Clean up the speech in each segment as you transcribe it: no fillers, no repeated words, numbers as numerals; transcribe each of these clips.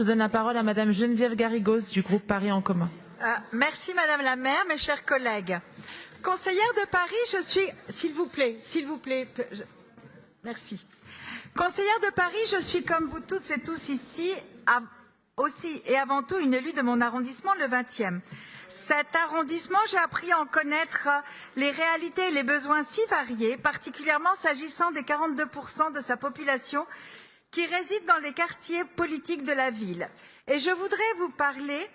Je donne la parole à Madame Geneviève Garrigos du groupe Paris en commun. Merci Madame la maire, mes chers collègues. Conseillère de Paris, je suis... S'il vous plaît, merci. Conseillère de Paris, je suis comme vous toutes et tous ici, aussi et avant tout une élue de mon arrondissement, le 20e. Cet arrondissement, j'ai appris à en connaître les réalités et les besoins si variés, particulièrement s'agissant des 42% de sa population qui réside dans les quartiers politiques de la ville. Et je voudrais vous parler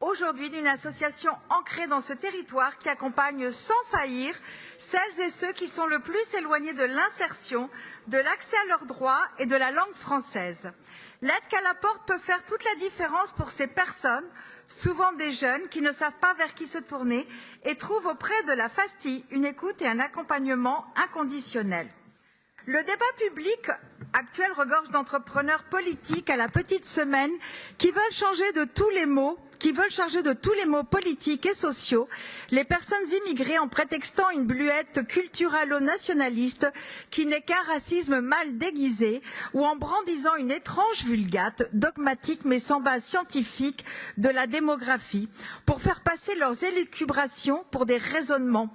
aujourd'hui d'une association ancrée dans ce territoire qui accompagne sans faillir celles et ceux qui sont le plus éloignés de l'insertion, de l'accès à leurs droits et de la langue française. L'aide qu'elle apporte peut faire toute la différence pour ces personnes, souvent des jeunes qui ne savent pas vers qui se tourner et trouvent auprès de la FASTI une écoute et un accompagnement inconditionnel. Le débat public actuel regorge d'entrepreneurs politiques à la petite semaine qui veulent changer de tous les mots politiques et sociaux les personnes immigrées en prétextant une bluette culturalo-nationaliste qui n'est qu'un racisme mal déguisé ou en brandisant une étrange vulgate dogmatique mais sans base scientifique de la démographie pour faire passer leurs élucubrations pour des raisonnements.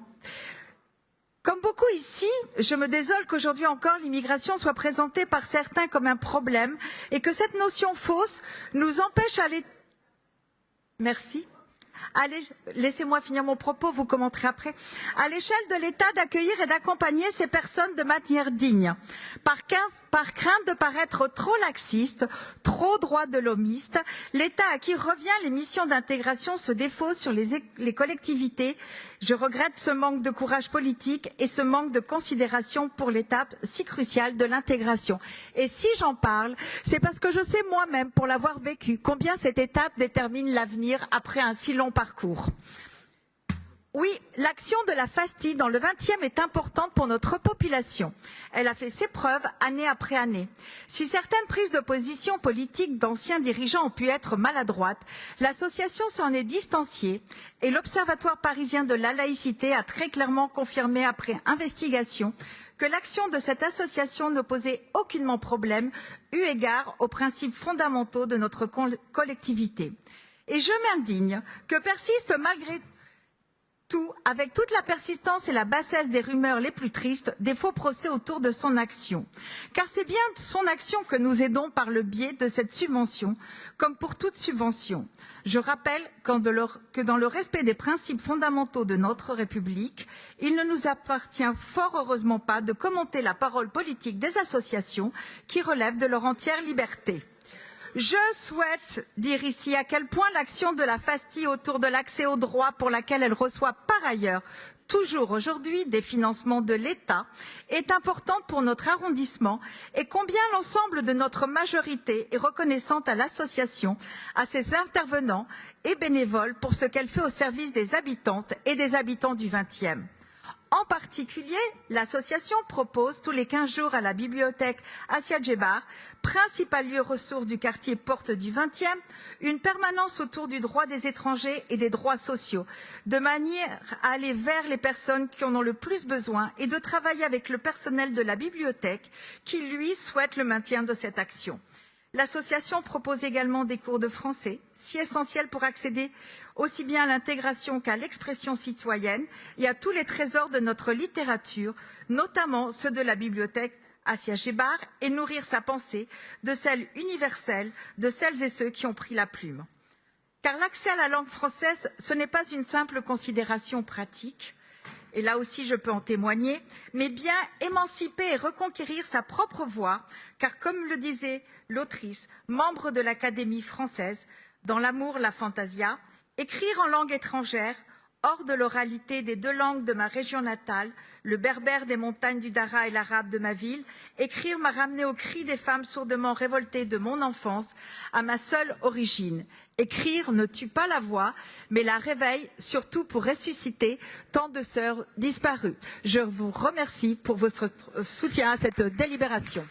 Comme beaucoup ici, je me désole qu'aujourd'hui encore l'immigration soit présentée par certains comme un problème et que cette notion fausse nous empêche d'aller... Merci. Allez, laissez-moi finir mon propos, vous commenterez après. À l'échelle de l'État, d'accueillir et d'accompagner ces personnes de manière digne, par crainte de paraître trop laxiste, trop droit de l'homiste, l'État à qui revient les missions d'intégration se défausse sur les collectivités. Je regrette ce manque de courage politique et ce manque de considération pour l'étape si cruciale de l'intégration. Et si j'en parle, c'est parce que je sais moi-même, pour l'avoir vécu, combien cette étape détermine l'avenir après un si long parcours. Oui, l'action de la FASTI dans le 20e est importante pour notre population. Elle a fait ses preuves année après année. Si certaines prises de position politique d'anciens dirigeants ont pu être maladroites, l'association s'en est distanciée et l'Observatoire parisien de la laïcité a très clairement confirmé après investigation que l'action de cette association ne posait aucunement problème eu égard aux principes fondamentaux de notre collectivité. Et je m'indigne que persiste malgré tout, avec toute la persistance et la bassesse des rumeurs les plus tristes, des faux procès autour de son action. Car c'est bien son action que nous aidons par le biais de cette subvention, comme pour toute subvention. Je rappelle que dans le respect des principes fondamentaux de notre République, il ne nous appartient fort heureusement pas de commenter la parole politique des associations qui relèvent de leur entière liberté. Je souhaite dire ici à quel point l'action de la FASTI autour de l'accès aux droits pour laquelle elle reçoit par ailleurs toujours aujourd'hui des financements de l'État est importante pour notre arrondissement et combien l'ensemble de notre majorité est reconnaissante à l'association, à ses intervenants et bénévoles pour ce qu'elle fait au service des habitantes et des habitants du 20e. En particulier, l'association propose tous les 15 jours à la bibliothèque Assia Djebar, principal lieu ressource du quartier Porte du 20e, une permanence autour du droit des étrangers et des droits sociaux, de manière à aller vers les personnes qui en ont le plus besoin et de travailler avec le personnel de la bibliothèque qui, lui, souhaite le maintien de cette action. L'association propose également des cours de français, si essentiels pour accéder aussi bien à l'intégration qu'à l'expression citoyenne et à tous les trésors de notre littérature, notamment ceux de la bibliothèque Assia Djebar, et nourrir sa pensée de celle universelle de celles et ceux qui ont pris la plume. Car l'accès à la langue française, ce n'est pas une simple considération pratique, et là aussi je peux en témoigner, mais bien émanciper et reconquérir sa propre voix, car comme le disait l'autrice, membre de l'Académie française, dans L'amour, la fantasia, écrire en langue étrangère, hors de l'oralité des deux langues de ma région natale, le berbère des montagnes du Dara et l'arabe de ma ville, écrire m'a ramené au cri des femmes sourdement révoltées de mon enfance, à ma seule origine. Écrire ne tue pas la voix, mais la réveille, surtout pour ressusciter tant de sœurs disparues. Je vous remercie pour votre soutien à cette délibération.